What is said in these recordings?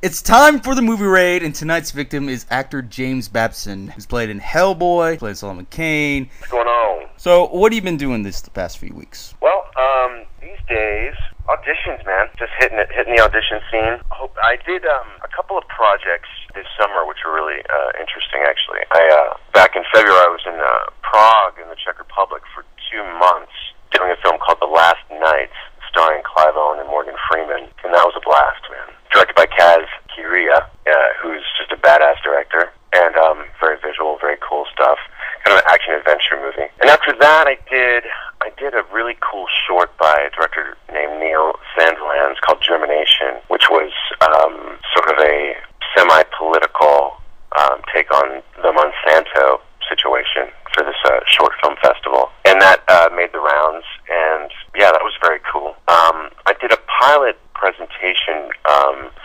It's time for the movie raid, and tonight's victim is actor James Babson, who's played in Hellboy, played Solomon Kane. What's going on? So, what have you been doing the past few weeks? Well, these days, auditions, man. Just hitting the audition scene. I did a couple of projects this summer, which were really interesting, actually. Back in February, I was in Prague, in the Czech Republic, for 2 months, doing a film called The Last Nights, starring Clive Owen and Morgan Freeman, and that was a blast, man. Directed by Kaz Kiria, who's just a badass director, and very visual, very cool stuff. Kind of an action-adventure movie. And after that, I did a really cool short by a director named Neil Sandilands called Germination, which was sort of a semi-political take on the Monsanto situation for this short film festival. And that made the rounds, and yeah, that was very cool. I did a pilot presentation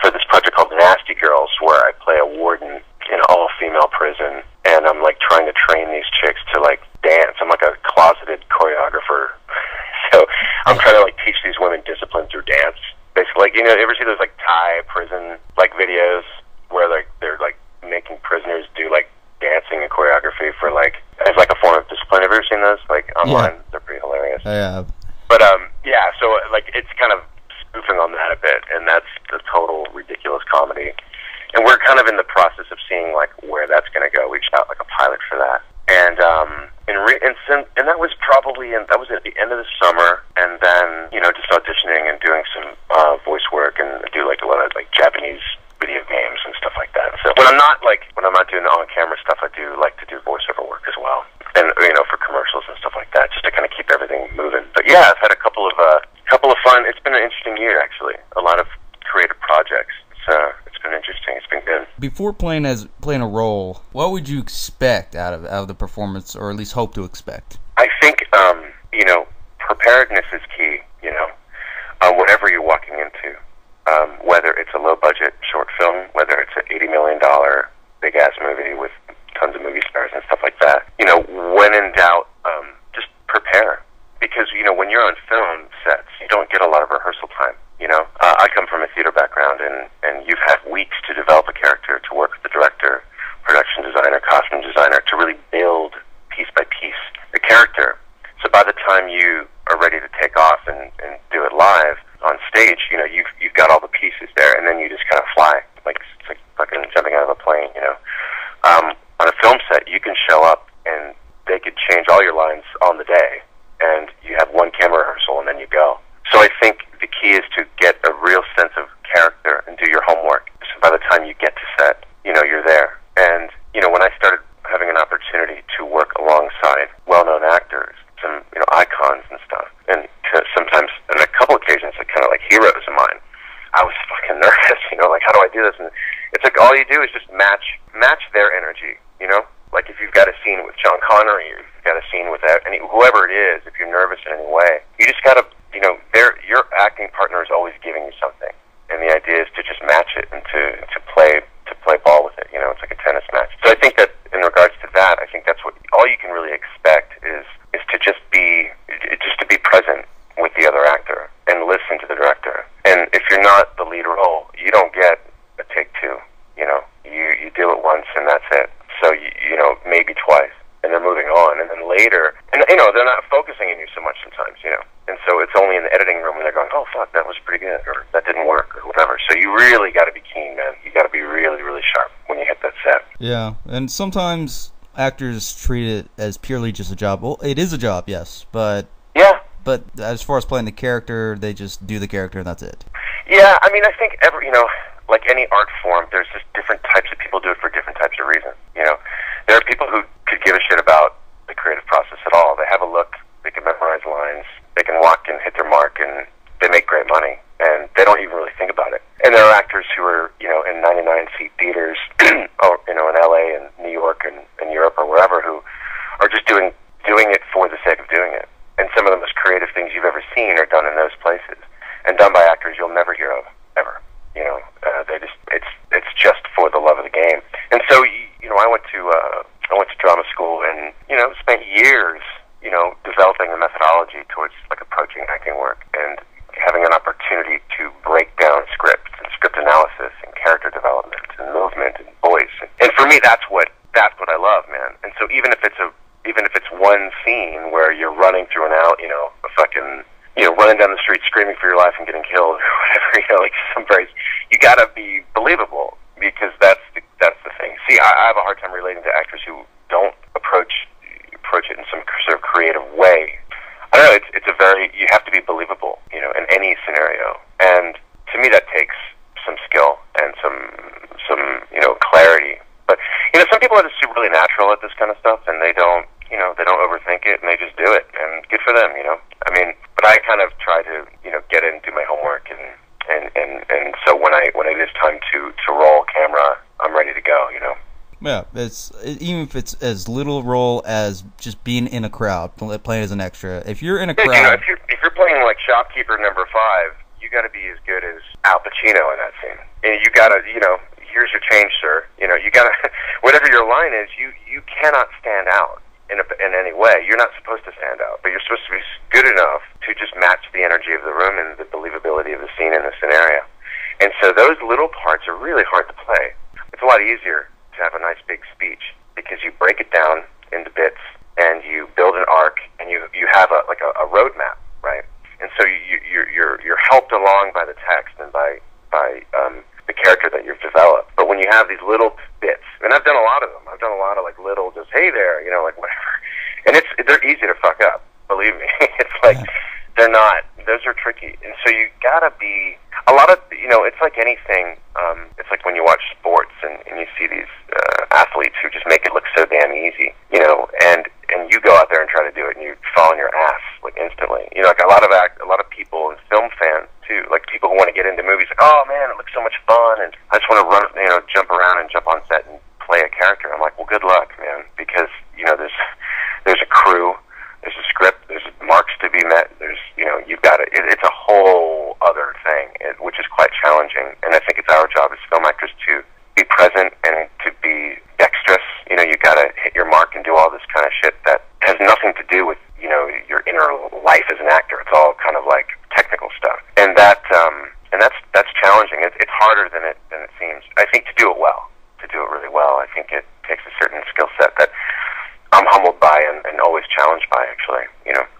for this project called Nasty Girls, where I play a warden in an all-female prison, and I'm like trying to train these chicks to like dance. I'm like a closeted choreographer. So I'm trying to like teach these women discipline through dance. Basically, like, you know, you ever see those like Thai prison like videos where like they're like making prisoners do like dancing and choreography for like as like a form of discipline? Have you ever seen those like online? Yeah. They're pretty hilarious. Yeah. But yeah, so like it's kind of spoofing on that a bit, and that's the total ridiculous comedy. And we're kind of in the process of seeing like where that's going to go. We shot like a pilot for that, and that was probably that was at the end of the summer, and then just auditioning and doing some voice work, and do like a lot of like Japanese video games and stuff like that. So when I'm not doing the on-camera stuff, I do like to do voiceover work as well, and for commercials and stuff like that, just to kind of keep everything moving. But yeah, I've had a couple of fun. It's been an interesting year, actually. A lot of creative projects. It's been interesting. It's been good. Before playing a role, what would you expect out of the performance, or at least hope to expect? I think preparedness is key. Whatever you're walking into, whether it's a low-budget short film, whether it's an $80 million big-ass movie with tons of movie stars and stuff like that. When in doubt, just prepare, because when you're on film sets, you don't get a lot of rehearsal time. I come from a theater background, and you've had weeks to develop a character, to work with the director, production designer, costume designer, to really build piece by piece the character. So by the time you are ready to take off and do it live on stage, you've got all the pieces there, and then you just kind of fly. It's like fucking jumping out of a plane, On a film set, you can show up, and they could change all your lines on the day, and you have one camera rehearsal, and then you go. So I think the key is to get a real sense of character and do your homework. So by the time you get to set, you're there. And, when I started having an opportunity to work alongside well-known actors, some, icons and stuff, and sometimes, on a couple occasions, kind of like heroes of mine, I was fucking nervous, like, how do I do this? And it's like, all you do is just match their energy, Like, if you've got a scene with John Connery, or you've got a scene with whoever it is, if you're nervous in any way, you just gotta, your acting partner is always giving you something, and the idea is to just match it and to play ball with it. It's like a tennis match. So I think that in regards to that, I think that's what all you can really expect is to just be present with the other actor and listen to the director. And if you're not the lead role, you don't get a take two. You do it once and that's it. So maybe twice, and they're moving on, and then later, and they're not focusing on you so much sometimes, and so it's only in the editing room when they're going, oh fuck, that was pretty good, or that didn't work, or whatever. So you really got to be keen, man. You got to be really, really sharp when you hit that set. Yeah, and sometimes actors treat it as purely just a job. Well, it is a job, yes, but yeah. But as far as playing the character, they just do the character and that's it. Yeah, I mean, I think like any art form, there's just different types of people do it for different types of reasons. There are people who could give a shit about the creative process at all. They have a look, they can memorize lines, they can walk and hit their mark, and they make great money, and they don't even really think about it. And there are actors who are, in 99-seat theaters, or, in LA and New York and Europe or wherever, who are just doing it for the sake of doing it. And some of the most creative things you've ever seen are done in those places, and done by actors you'll never hear of, ever. It's just for the love of the game. And so, I went to drama school, and spent years, developing a methodology towards like approaching acting work, and having an opportunity to break down scripts and script analysis and character for me, that's what I love, man. And so even if it's one scene where you're running through an out, a fucking, running down the street screaming for your life and getting killed or whatever, like some phrase, you gotta be believable, because that's the thing. See, I have a hard time relating to actors who don't approach it in some sort of creative way. I don't know, you have to be believable, in any scenario. And to me that takes some skill and some clarity. But, some people are just really natural at this kind of stuff, and they don't overthink it, and they just do it, and good for them, I mean, but I kind of try to, get in, do my homework, and so when it is time to roll camera, I'm ready to go, Yeah, even if it's as little role as just being in a crowd, playing as an extra. If you're in a crowd, if you're playing like shopkeeper number 5, you got to be as good as Al Pacino in that scene. And you got to, here's your change, sir. You got to, whatever your line is, you cannot stand out in any way. You're not supposed to stand out, but you're supposed to be good enough to just match the energy of the room and the believability of the scene and the scenario. And so those little parts are really hard to play. It's a lot easier to have a nice big speech, because you break it down into bits and you build an arc, and you have a roadmap, right? And so you're helped along by the text and by the character that you've developed. But when you have these little bits, and I've done a lot of them. I've done a lot of like little, just hey there, like whatever. And they're easy to fuck up. Believe me, it's like they're not. Those are tricky, and so you gotta be a lot of. It's like anything. It's like when you watch sports and you see these athletes who just make it look so damn easy, and you go out there and try to do it, and you fall on your ass like instantly. Like a lot of people and film fans too, like people who want to get into movies, like, oh man, it looks so much fun, and I just want to run, jump around and jump on set and play a character. I'm like, well, good luck, man, because there's a crew, there's a script, there's marks to be met, there's you've got it's a whole other thing, which is quite challenging. And I think it's our job as film actors to be present and to be dexterous. You got to hit your mark and do all this kind of shit that has nothing to do with your inner life as an actor. It's all kind of like technical stuff, and that's challenging. It's harder than it seems. I think to do it really well, I think it takes a certain skill set that I'm humbled by and always challenged by, actually,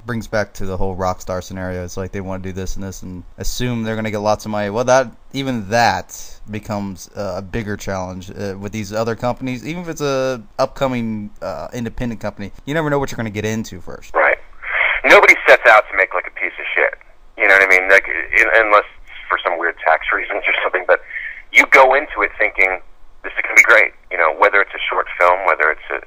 Brings back to the whole rock star scenario. It's like they want to do this and this and assume they're going to get lots of money. Well, that becomes a bigger challenge with these other companies. Even if it's a upcoming independent company, you never know what you're going to get into first. Right. Nobody sets out to make like a piece of shit. You know what I mean? Like, unless for some weird tax reasons or something. But you go into it thinking this is going to be great. Whether it's a short film, whether it's a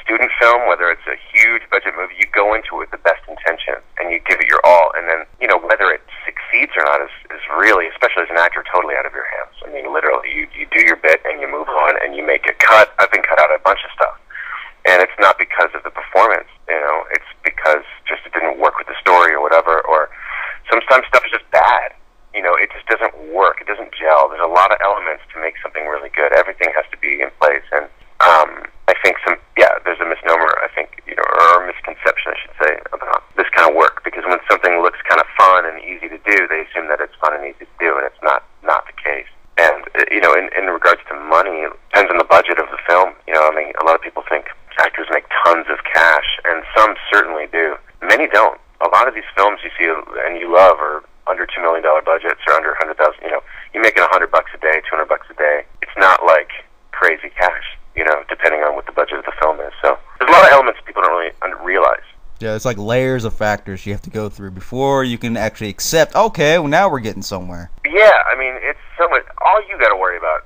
student film, whether it's a huge budget movie, you go into it with the best intention and you give it your all. And then, whether it succeeds or not is really, especially as an actor, totally out of your hands. I mean, literally, you do your bit and you move on and you make it cut. I've been cut out of a bunch of stuff. And it's not because of the performance, it's because just it didn't work with the story or whatever, or sometimes stuff is just bad. It just doesn't work. It doesn't gel. There's a lot of elements to make something really good. Everything has to be in place. And I think there's a misnomer, I think, or a misconception, I should say, about this kind of work. Because when something looks kind of fun and easy to do, they assume that it's fun and easy to do, and it's not the case. And, in regards to money, it depends on the budget of the film. A lot of people think actors make tons of cash, and some certainly do. Many don't. A lot of these films you see and you love are under $2 million budgets or under 100,000. You're making $100 a day, $200 a day. It's not like crazy cash, depending on what the budget of the film is. So there's a lot of elements people don't really realize. Yeah, it's like layers of factors you have to go through before you can actually accept, okay, well, now we're getting somewhere. Yeah, I mean, it's so much. All you got to worry about,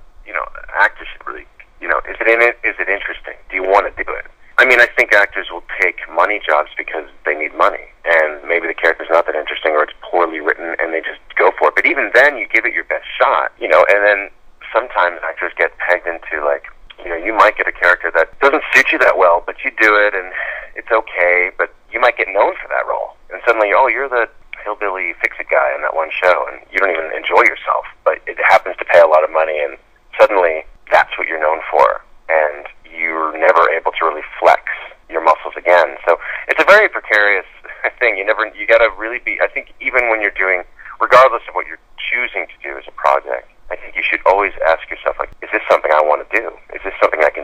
actors should really, is it in it? Is it interesting? Do you want to do it? I mean, I think actors will take money jobs because they need money, and maybe the character's not that interesting or it's poorly written, and they just go for it. But even then, you give it your best shot, and then sometimes actors get pegged into, like, you might get a character that doesn't suit you that well, but you do it, and it's okay, but you might get known for that role. And suddenly, oh, you're the hillbilly fix-it guy on that one show, and you don't even enjoy yourself, but it happens to pay a lot of money, and suddenly that's what you're known for, and you're never able to really flex your muscles again. So it's a very precarious thing. You gotta really be, I think, even when you're doing, regardless of what you're choosing to do as a project, I think you should always ask yourself, like, is this something I want to do? Is this something I can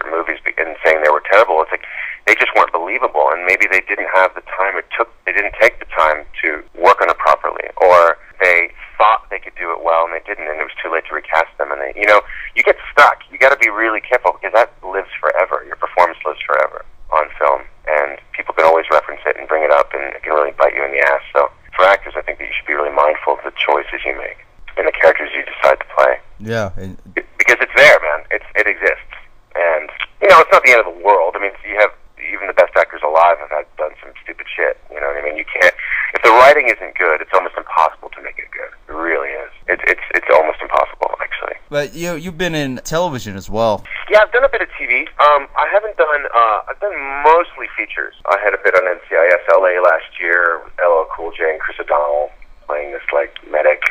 certain movies and saying they were terrible. It's like they just weren't believable, and maybe they didn't have the time they didn't take the time to work on it properly, or they thought they could do it well and they didn't, and it was too late to recast them, and you get stuck. You got to be really careful, because that lives forever. Your performance lives forever on film, and people can always reference it and bring it up, and it can really bite you in the ass. So for actors, I think that you should be really mindful of the choices you make and the characters you decide to play. Yeah. Because it's there, man. It exists. And, it's not the end of the world. I mean, you have, even the best actors alive have done some stupid shit. You know what I mean? You can't, if the writing isn't good, it's almost impossible to make it good. It really is. It's almost impossible, actually. But you've been in television as well. Yeah, I've done a bit of TV. I haven't done, I've done mostly features. I had a bit on NCIS LA last year, LL Cool J and Chris O'Donnell playing this, medic.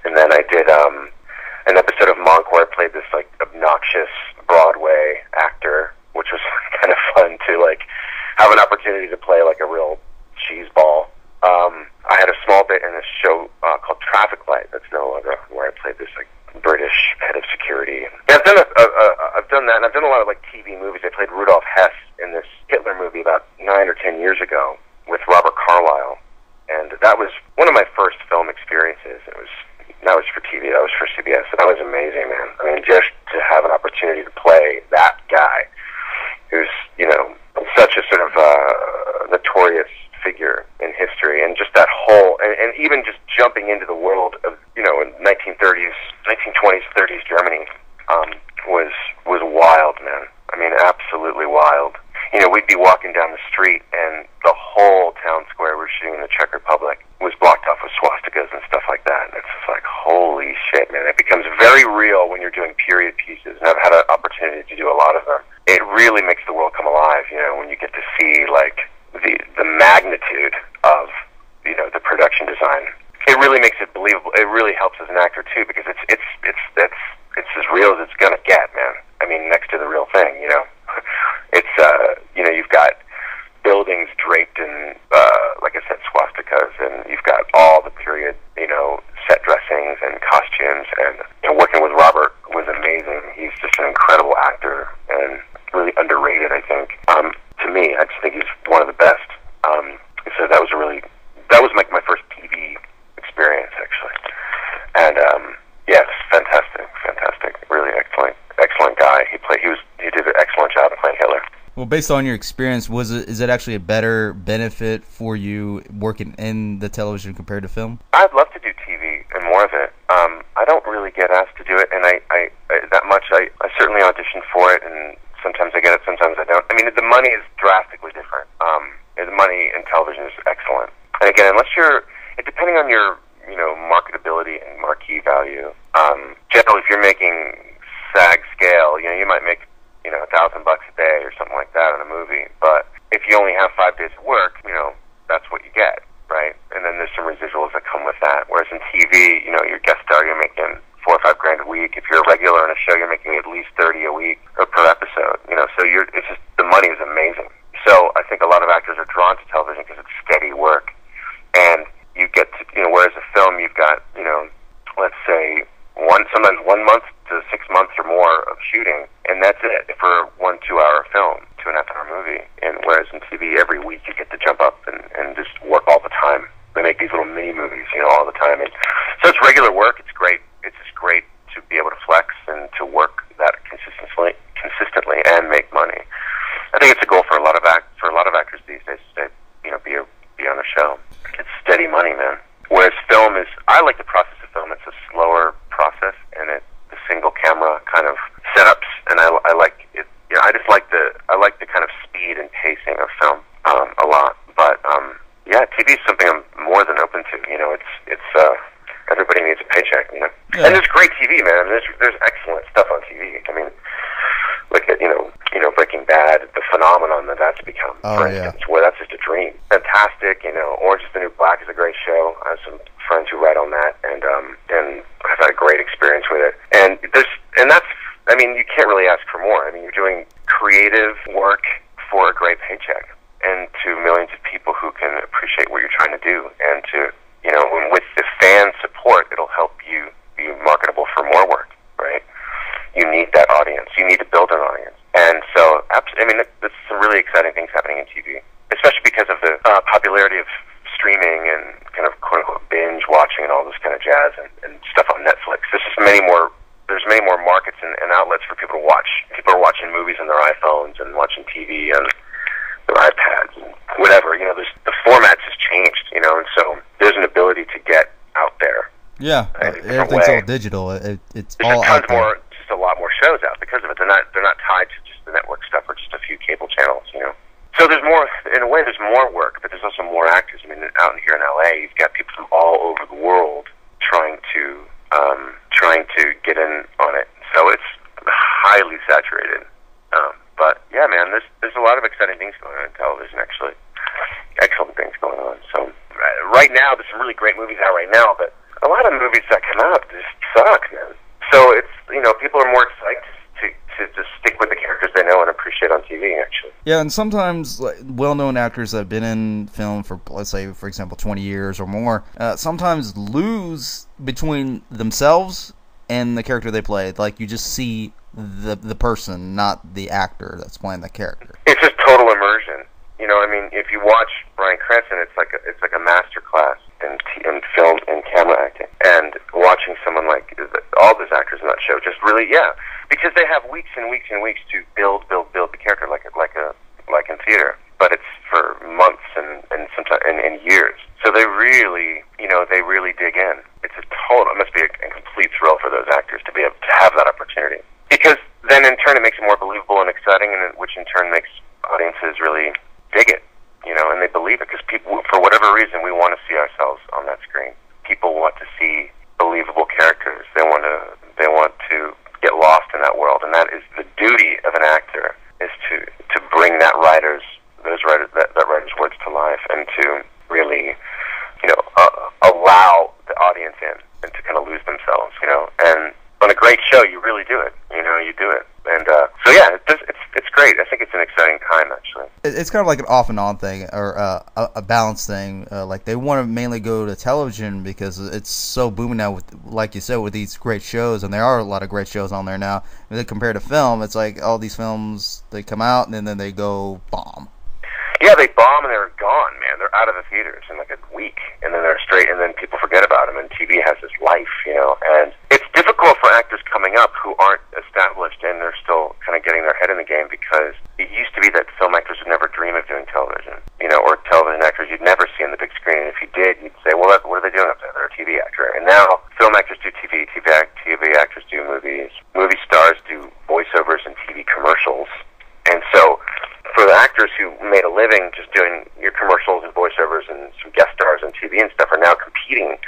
And then I did, an episode of Monk where I played this, obnoxious Broadway actor, which was kind of fun to, have an opportunity to play, a real cheeseball. I had a small bit in a show called Traffic Light that's no longer, where I played this, British head of security. Yeah, I've done I've done that, and I've done a lot of, TV movies. I played Rudolf Hess in this Hitler movie about 9 or 10 years ago with Robert Carlyle, and that was one of my first film experiences. That was for TV, that was for CBS, and that was amazing, man. I mean, just to have an opportunity to play that guy who's, such a sort of notorious figure in history, and just that whole, and even just jumping into the world of, in 1930s, 1920s, 30s Germany, was wild, man. I mean, absolutely wild. We'd be walking down the street, and the whole town square we're shooting in the Czech Republic was blocked off with swastikas and stuff like that. And it's just holy shit, man. It becomes very real when you're doing period pieces, and I've had an opportunity to do a lot of them. It really makes the world come alive, when you get to see, the magnitude of, the production design. It really makes it believable. It really helps as an actor, too, because it's as real as it's gonna get, man. I mean, next to the real thing, It's, you've got buildings draped in, like I said, swastikas, and you've got all the period, set dressings and costumes, and working with Robert was amazing. He's just an incredible actor, and really underrated, I think. To me, I just think he's one of the best. So that was my first TV experience, actually. And, yes, fantastic, really excellent guy. He did an excellent job playing Hitler. Well, based on your experience, is it actually a better benefit for you working in the television compared to film? I'd love to do TV and more of it. I don't really get asked to do it, and I that much. I certainly audition for it, and sometimes I get it, sometimes I don't. I mean, the money is drastically different. The money in television is excellent. And again, depending on your, marketability and marquee value, generally if you're making SAG scale, you might make, $1,000 a day or something like that in a movie. But if you only have 5 days of work, that's what you get, right? And then there's some residuals that come with that. Whereas in TV, your guest star, you're making $4 or $5 a week. If you're a regular on a show, you're making at least 30 a week or per episode. So it's just, the money is amazing. So I think a lot of actors are drawn to television because it's steady work, and you get to, whereas a film, you've got, let's say sometimes 1 month to 6 months or more of shooting, and that's it for a 1-2 hour film, 2.5 hour movie. And whereas in TV, every week you get to jump up and just work all the time. They make these little mini movies, all the time. And so it's regular work. It's great. It's just great to be able to flex and to work that consistently and make money. I think it's a goal for a lot of actors these days to be on a show. It's steady money, man. Whereas film is, I like the process of film. It's a slower process, and the single camera kind of setups, and I like it. I just like the kind of speed and pacing of film a lot. But yeah, TV is something I'm more than open to. It's everybody needs a paycheck. Yeah. And there's great TV, man. I mean, there's excellent stuff on TV. I mean, look at Breaking Bad, the phenomenon that's become. Oh, yeah. Where that's just a dream. Fantastic. Orange is the New Black is a great show. I have some friends who write on that, and I've had a great experience with it. And that's, I mean, you can't really ask for more. I mean, you're doing creative work for a great paycheck, and to millions of people who can appreciate what you're trying to do, and to, and with the fan support, it'll help you be marketable for more work, right? You need that audience. You need to build an audience. And I mean, there's some really exciting things happening in TV, especially because of the popularity of streaming and kind of quote-unquote binge watching and all this kind of jazz and stuff on Netflix. There's many more markets and outlets for people to watch. People are watching movies on their iPhones and watching TV on their iPads and whatever. The formats has changed, and so there's an ability to get out there. Yeah, everything's all digital. It's all out there. Just a lot more shows out because of it. They're not tied to just the network stuff or just a few cable channels, So there's more, in a way, there's more work, but there's also more actors. I mean, out here in LA, you've got people from all over the world trying to get in on it. So it's highly saturated. But yeah, man, there's a lot of exciting things going on in television. Actually, excellent things going on. So right now, there's some really great movies out right now, but a lot of movies that come out just suck, man. So it's people are more excited to just stick with the characters they know and appreciate on TV, actually. Yeah, and sometimes well-known actors that have been in film for, let's say, for example, 20 years or more, sometimes lose between themselves and the character they play. Like, you just see the person, not the actor that's playing the character. It's just total immersion. I mean, if you watch Bryan Cranston, it's like a master class in film and camera acting. And watching someone like all those actors in that show, just really, because they have weeks and weeks and weeks to build the character like in theater, but it's for months and sometimes and years. So they really, they really dig in. It must be a complete thrill for those actors to be able to have that opportunity, because then in turn it makes it more believable and exciting, and which in turn makes audiences really dig it, and they believe it, because people, for whatever reason, we want to see ourselves on that screen. People want to see believable characters. They want to get lost in that world, and that is the duty of an actor, is to bring that writer's words to life, and to really, allow the audience in, and to kind of lose themselves, and on a great show, you really do it, you do it. And so yeah, it's great. I think it's an exciting time, actually. It's kind of like an off and on thing, or a balance thing. Like, they want to mainly go to television because it's so booming now, with, like you said, with these great shows, and there are a lot of great shows on there now. And then compared to film, it's like all these films, they come out and then they go bomb. Yeah, they bomb and they're gone, man. They're out of the theaters in like a week, and then they're straight, and then people forget about them, and TV has this life, and it's difficult for actors coming up who aren't established and they're still kind of getting their head in the game, because it used to be that film actors would never dream of doing television, or television actors you'd never see on the big screen, and if you did, you'd say, well, what are they doing up there? They're a TV actor. And now film actors do TV actors do movies, movie stars do voiceovers and TV commercials, and so for the actors who made a living just doing your commercials and voiceovers and some guest stars on TV and stuff are now competing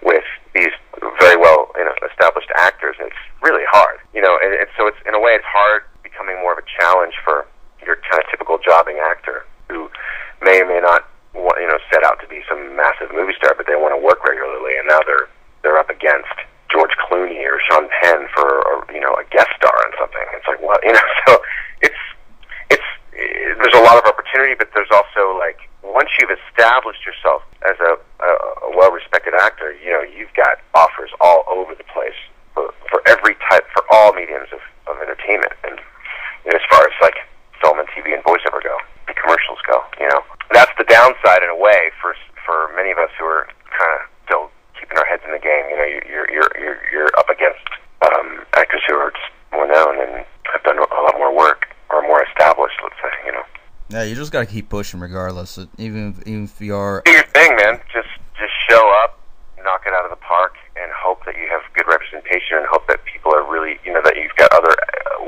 with these very well established actors, and it's really hard, and so it's, in a way, it's hard, becoming more of a challenge for your kind of typical jobbing actor who may or may not set out to be some massive movie star, but they want to work regularly, and now they're up against George Clooney or Sean Penn for a guest star on something. It's like, what, so there's a lot of opportunity, but there's also, like, once you've established yourself as a well-respected actor, you've got offers all over the place for every type, for all mediums of entertainment, and as far as like film and TV and voiceover go, and commercials go, that's the downside in a way for many of us who are kind of still keeping our heads in the game. You're up against actors who are just more known and have done a lot more work, or more established, let's say, Yeah, you just got to keep pushing regardless, even if you are... Do your thing, man. Just show up, knock it out of the park, and hope that you have good representation, and hope that people are really, that you've got other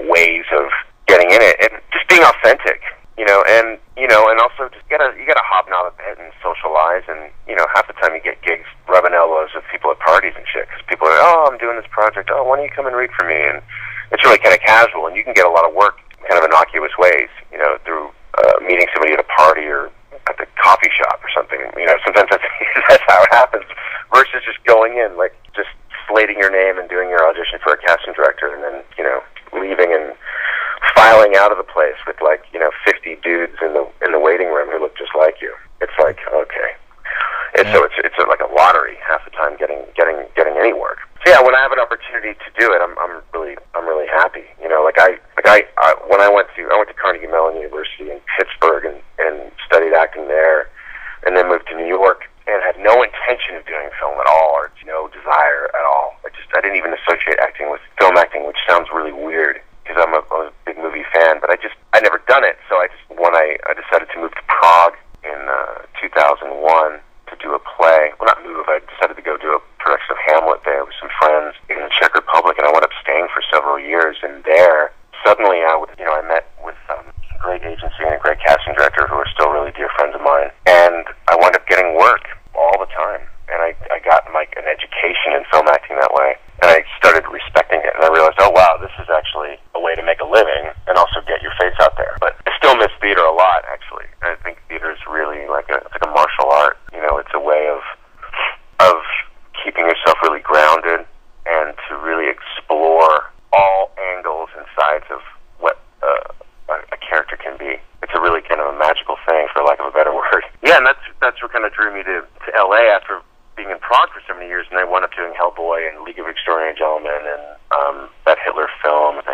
ways of getting in it, and just being authentic, and also just you gotta hobnob a bit and socialize, and half the time you get gigs rubbing elbows with people at parties and shit, because people are, oh, I'm doing this project, oh, why don't you come and read for me? And it's really kind of casual, and you can get a lot of work kind of innocuous ways, through meeting somebody at a party or at the coffee shop or something. Sometimes that's how it happens, versus just going in, like, just slating your name and doing your audition for a casting director, and then, leaving and filing out of the place with, like, 50 dudes in the waiting room who look just like you. It's like, okay. And so it's like a lottery half the time getting any work. So yeah, when I have an opportunity to do it, I'm really happy. When I went to, went to Carnegie Mellon University in Pittsburgh and studied acting there, and then moved to New York and had no intention of doing film at all, or no desire at all. I didn't even associate acting with film acting, which sounds really weird because I was a big movie fan, but I'd never done it. So when I decided to move to Prague in 2001 to do a play. Well, not move. I decided to go do a production of Hamlet there with some friends in the Czech Republic, and I wound up staying for several years. And there, suddenly, I met with a great agency and a great casting director who are still really dear friends of mine, and I wound up getting work all the time. And I got like an education in film acting that way, and I started respecting it. And I realized, oh wow, this is actually a way to make a living and also get your face out there. But I still miss theater a lot, actually. And I think theater is really like a martial art. It's a way of keeping yourself really grounded and to really explore all angles and sides of what a character can be. It's a really kind of a magical thing, for lack of a better word. Yeah, and that's what kind of drew me to LA after being in Prague for so many years, and I wound up doing Hellboy and League of Extraordinary Gentlemen and that Hitler film. And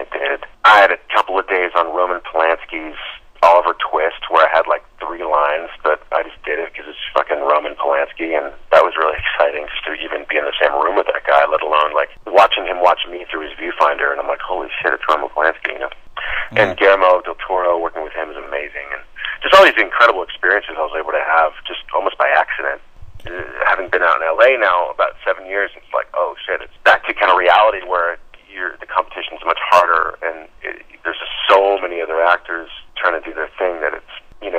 I had a couple of days on Roman Polanski's Oliver Twist where I had like 3 lines, but I just did it because it's fucking Roman Polanski, and that was really exciting just to even be in the same room with that guy, let alone like watching him watch me through his viewfinder, and I'm like, holy shit, it's Roman Polanski, And Guillermo del Toro, working with him is amazing, and just all these incredible experiences I was able to have just almost by accident. Having been out in LA now about 7 years, it's like, oh shit, it's back to kind of reality where the competition's much harder, and there's just so many other actors trying to do their thing that it's, you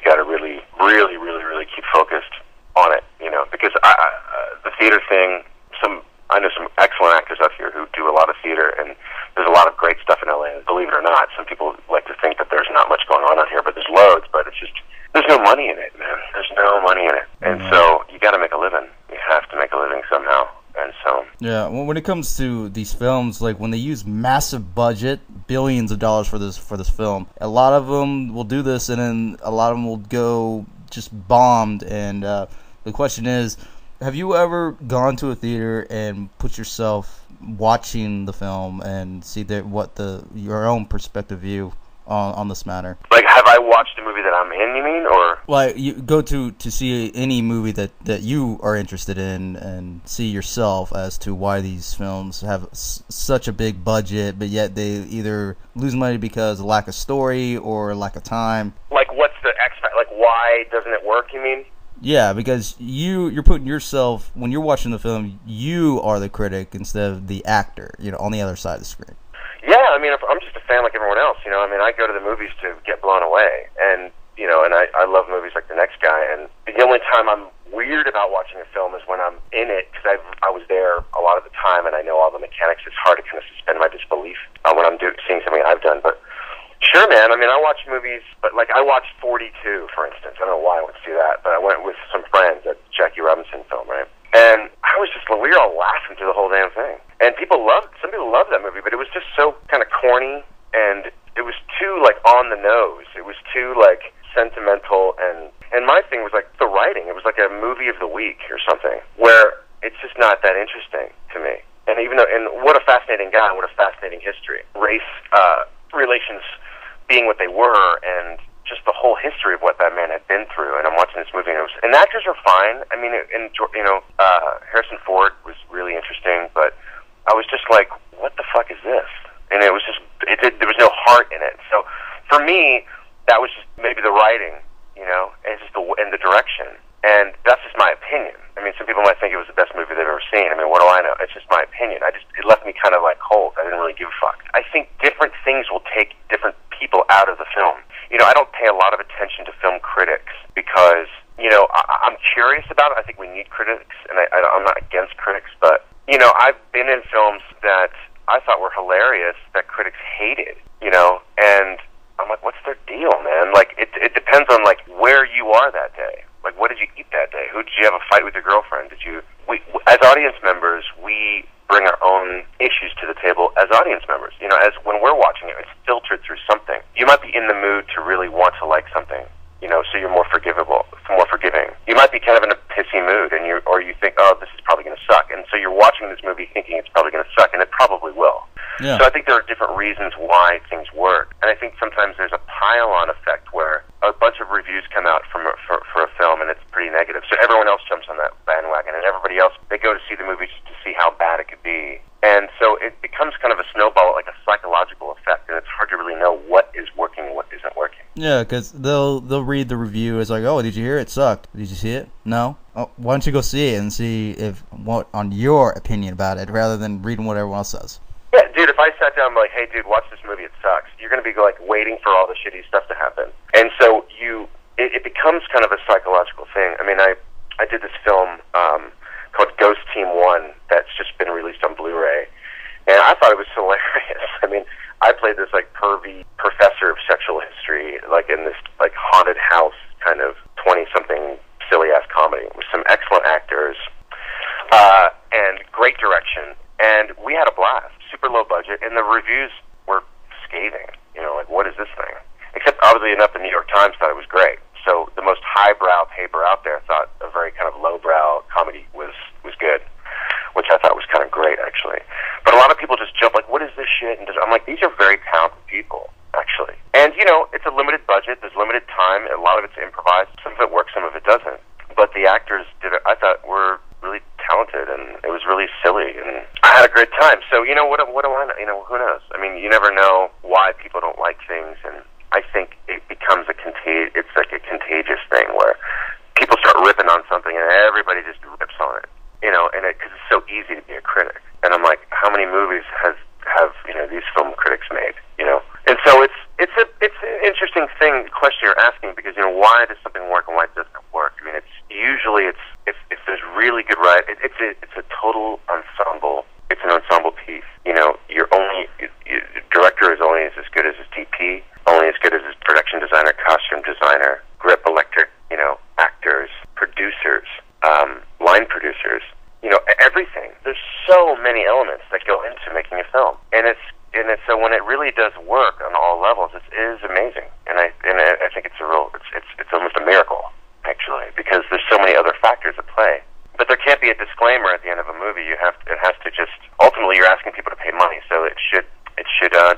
got to really, really, really, really keep focused on it, because the theater thing, I know some excellent actors out here who do a lot of theater, and there's a lot of great stuff in LA. Believe it or not, some people like to think that there's not much going on out here, but there's loads, but it's just, there's no money in it, man. There's no money in it. And so you got to make a living. You have to make a living somehow. And so, yeah, when it comes to these films, like when they use massive budget, billions of dollars for this film, a lot of them will do this, and then a lot of them will go just bombed. And the question is, have you ever gone to a theater and put yourself watching the film and see your own perspective view on this matter? Like, have I watched a movie that I'm in, you mean, or? Well, you go to see any movie that you are interested in and see yourself as to why these films have such a big budget, but yet they either lose money because of lack of story or lack of time. Like, what's the like, why doesn't it work, you mean? Yeah, because you're putting yourself, when you're watching the film, you are the critic instead of the actor, on the other side of the screen. Yeah, I mean, I'm just a fan like everyone else, I mean, I go to the movies to get blown away, and, and I love movies like The Next Guy, and the only time I'm weird about watching a film is when I'm in it, because I was there a lot of the time, and I know all the mechanics. It's hard to kind of suspend my disbelief when I'm seeing something I've done, but sure, man, I mean, I watch movies, but, like, I watched 42, for instance. I don't know why I went to see that, but I went with some friends, that Jackie Robinson film, right? And we were all laughing through the whole damn thing. And some people loved that movie, but it was just so kind of corny, and it was too, like, on the nose. It was too, like, sentimental, and my thing was, like, the writing. It was like a movie of the week or something, where it's just not that interesting to me. And what a fascinating guy, what a fascinating history. Race, relations being what they were, and just the whole history of what that man had been through. And I'm watching this movie, and the actors are fine. I mean, Harrison Ford was really interesting, but I was just like, what the fuck is this? And it was just, there was no heart in it. So for me, that was just maybe the writing, and just and the direction. And that's just my opinion. I mean, some people might think it was the best movie they've ever seen. I mean, what do I know? It's just my opinion. It left me kind of like cold. I didn't really give a fuck. I think different things will take different people out of the film. I don't pay a lot of attention to film critics because, I'm curious about it. I think we need critics, and I'm not against critics, but, I've been in films that I thought were hilarious that critics hated, and I'm like, what's their deal, man? Like, it depends on, like, where you are that day. Like, what did you eat that day? Did you have a fight with your girlfriend? As audience members, we bring our own issues to the table as audience members. As when we're watching it, it's filtered through something. You might be in the mood to really want to like something, so you're more forgiving. You might be kind of in a pissy mood, or you think, oh, this is probably going to suck, and so you're watching this movie thinking it's probably going to suck, and it probably will. Yeah. So I think there are different reasons why things work, and I think sometimes there's a pile-on effect where a bunch of reviews come out for a film and it's pretty negative. So everyone else jumps on that bandwagon, and everybody else, they go to see the movie just to see how bad it could be. And so it becomes kind of a snowball, like a psychological effect, and it's hard to really know what is working and what isn't working. Yeah, because they'll read the review as like, oh, did you hear it? Sucked. Did you see it? No? Oh, why don't you go see it and see if what on your opinion about it, rather than reading what everyone else says. Yeah, dude, if I sat down and like, hey, dude, watch this movie, it sucks, you're going to be like waiting for all the shitty stuff to happen. And so it becomes kind of a psychological thing. I mean, I did this film called Ghost Team 1 that's just been released on Blu-ray, and I thought it was hilarious. I mean, I played this like pervy professor of sexual history, like in this like haunted house kind of 20-something silly-ass comedy with some excellent actors and great direction. And we had a blast, super low budget, and the reviews were scathing. You know, like, what is this thing? Except, oddly enough, the New York Times thought it was great. So the most highbrow paper out there thought a very kind of lowbrow comedy was good, which I thought was kind of great, actually. But a lot of people just jump like, what is this shit? And I'm like, these are very talented people, actually. And, you know, it's a limited budget. There's limited time. A lot of it's improvised. Some of it works, some of it doesn't. But the actors I thought, were really talented, and it was really silly, and I had a great time. So, you know, what do I know? You know, who knows? I mean, you never know why people don't like things, and I think it becomes it's like a contagious thing where people start ripping on something and everybody just rips on it, you know, and because it's so easy to be a critic. And I'm like, how many movies have you know, these film critics made, you know? And so it's an interesting question you're asking, because, you know, why does something work and why doesn't it work? I mean, it's usually if there's really good writing, it's a total ensemble. It's an ensemble piece. You know, director is only as good as his DP, only as good as his production designer, costume designer, grip, electric, you know, actors, producers, line producers, you know, everything. There's so many elements that go into making a film, and so when it really does work on all levels, it is amazing. And I think it's almost a miracle, actually, because there's so many other factors at play. But there can't be a disclaimer at the end of a movie. It has to just, ultimately you're asking people to pay money, so it should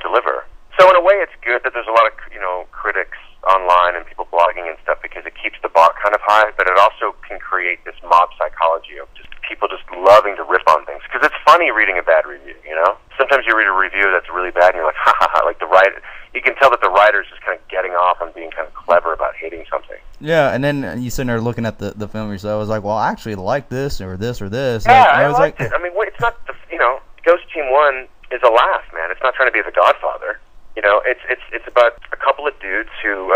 deliver. So in a way, it's good that there's a lot of, you know, critics online and people blogging and stuff, because it keeps the bar kind of high, but it also can create this mob psychology of just people just loving to rip on things. Because it's funny reading a bad review, you know? Sometimes you read a review that's really bad and you're like, ha ha ha, like you can tell that the writer's just kind of getting off on being kind of clever about hating something. Yeah, and then you sitting there looking at the film yourself. I was like, well, I actually like this or this or this. Yeah, I liked it. I mean, it's not, you know, Ghost Team 1 is a laugh, man. It's not trying to be The Godfather. You know, it's about a couple of dudes who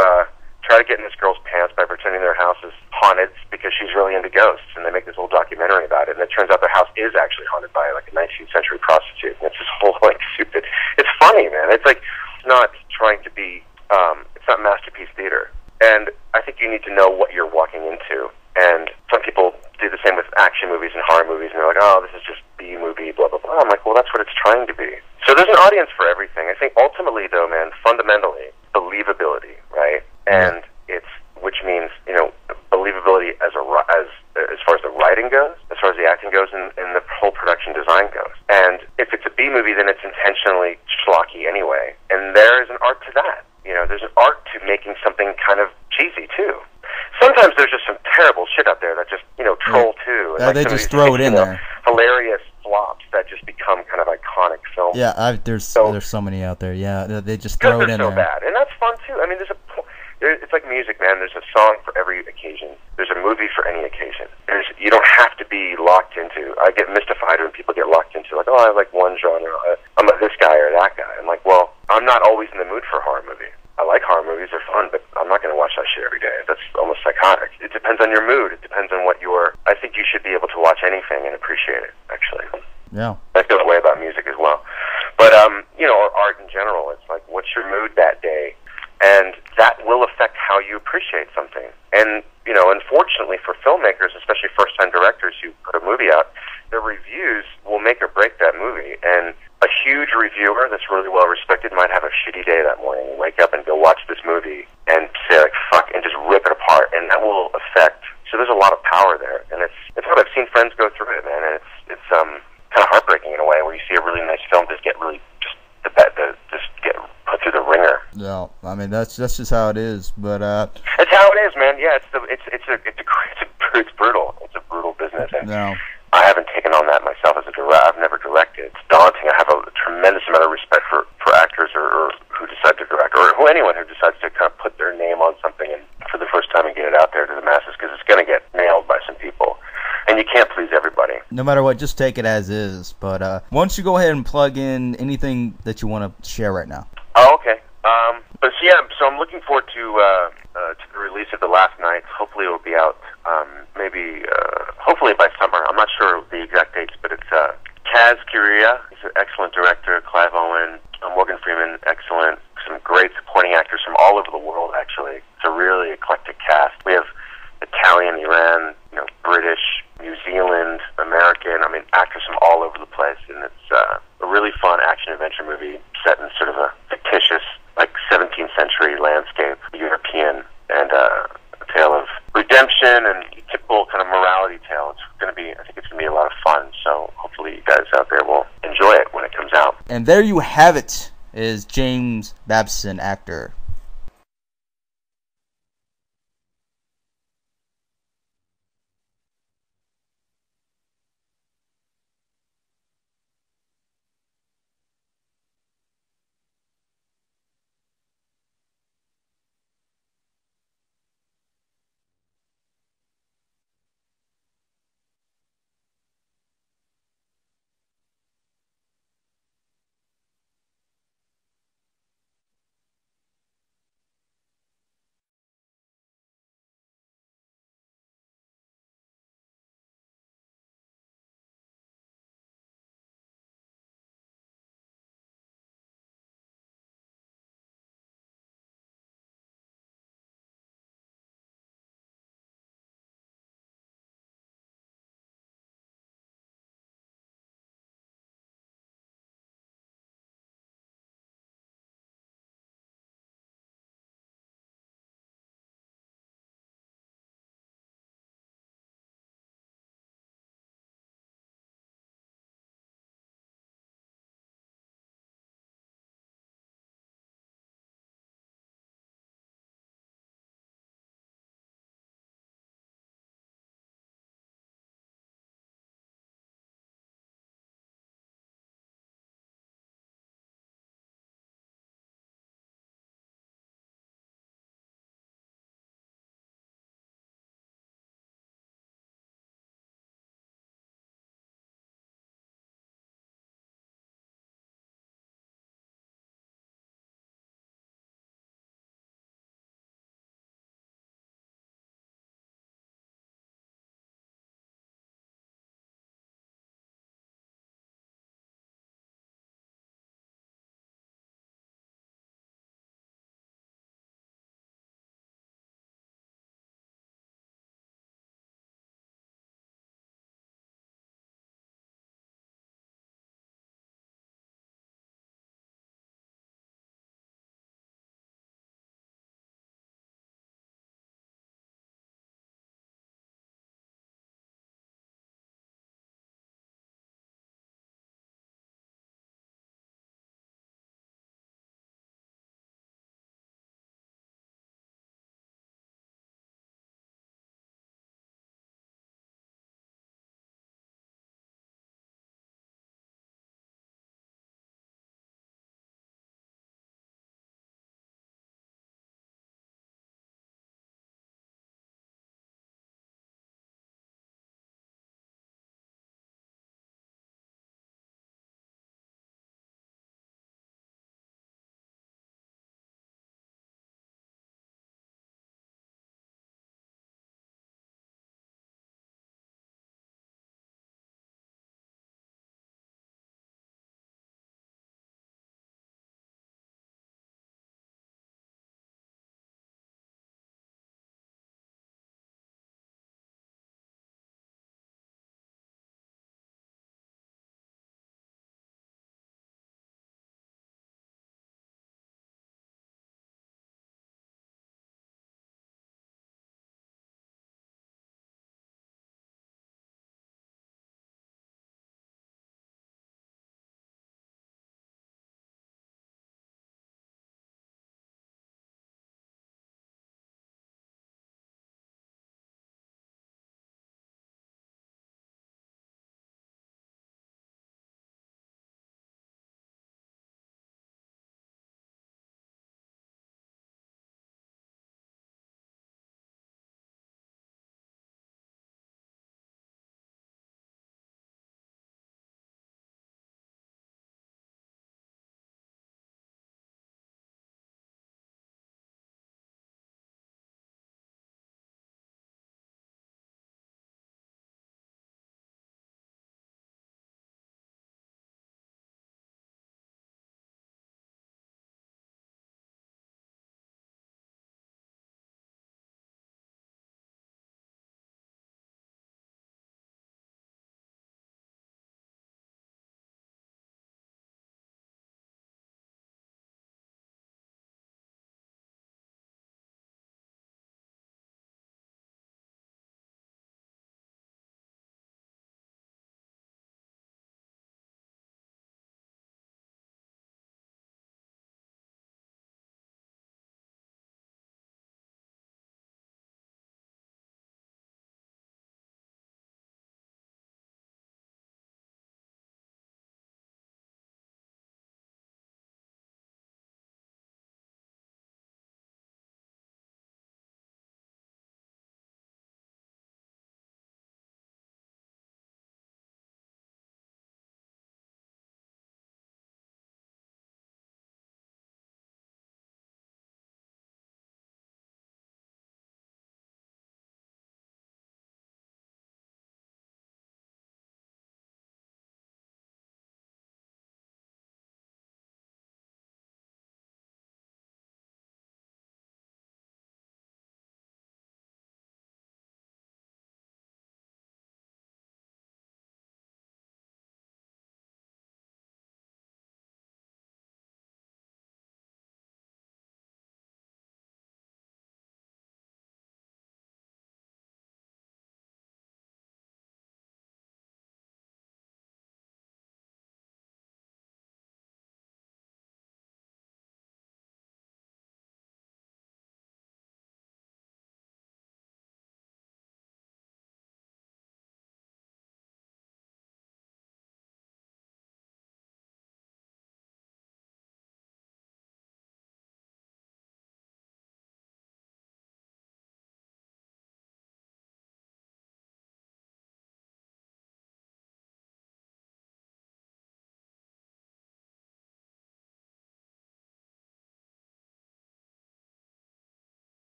try to get in this girl's pants by pretending their house is haunted because she's really into ghosts, and they make this whole documentary about it, and it turns out their house is actually haunted by like a 19th century prostitute, and it's this whole like stupid, it's funny, man. It's like, it's not trying to be, it's not masterpiece theater, and I think you need to know what you're walking into, and some people do the same with action movies and horror movies, and they're like, oh, this is just B-movie, blah, blah, blah. I'm like, well, that's what it's trying to be. So there's an audience for everything. I think ultimately, though, man, fundamentally, believability, right? And which means, you know, believability as far as the writing goes, as far as the acting goes, and the whole production design goes. And if it's a B movie, then it's intentionally schlocky anyway. And there is an art to that. You know, there's an art to making something kind of cheesy too. Sometimes there's just some terrible shit out there that just, you know, troll too. And they just throw it in there. Hilarious flops that just become kind of iconic films. Yeah, there's so many out there. Yeah, they just throw it in there. They're so bad, and that's fun too. I mean, it's like music, man. There's a song for every occasion. There's a movie for any occasion. You don't have to be locked into. I get mystified when people get locked into, like, oh, I like one genre. I'm this guy or that guy. I'm like, well, I'm not always in the mood for a horror movie. I like horror movies. They're fun, but I'm not going to watch that shit every day. That's almost psychotic. It depends on your mood. It depends on what I think you should be able to watch anything and appreciate it, actually. Yeah. That goes way about music as well. But, you know, or art in general. It's like, what's your mood that day? And that will affect how you appreciate something. And, you know, unfortunately for filmmakers, especially first-time directors who put a movie out, their reviews will make or break that movie. And a huge reviewer that's really well-respected might have a shitty day that morning and wake up and go watch this movie and say, like, fuck, and just rip it apart. And that will affect. So there's a lot of power there. And it's what I've seen friends go through it, man. And it's kind of heartbreaking in a way where you see a really nice film just get really, just get put through the ringer. Yeah, I mean, that's just how it is. But it's how it is, man. Yeah, it's brutal. It's a brutal business. And no. I haven't taken on that myself as a director. I've never directed. It's daunting. I have a tremendous amount of respect for actors or who decide to direct, or anyone who decides to kind of put their name on something and for the first time and get it out there to the masses, because it's going to get nailed by some people, and you can't please everybody. No matter what, just take it as is. But why don't you go ahead and plug in anything that you want to share right now? Oh, okay. So I'm looking forward to the release of The Last Nights. Hopefully it will be out hopefully by summer. I'm not sure the exact dates, but it's Kaz Kiria. He's an excellent director. Clive Owen, Morgan Freeman, excellent. Some great supporting actors from all over the world, actually. It's a really eclectic cast. We have Italian, Iran, British, New Zealand, American. I mean, actors from all over the place, and it's a really fun action-adventure movie set in sort of a fictitious, 17th century landscape, European, and a tale of redemption and typical kind of morality tale. I think it's going to be a lot of fun, so hopefully you guys out there will enjoy it when it comes out. And there you have it, is James Babson, actor.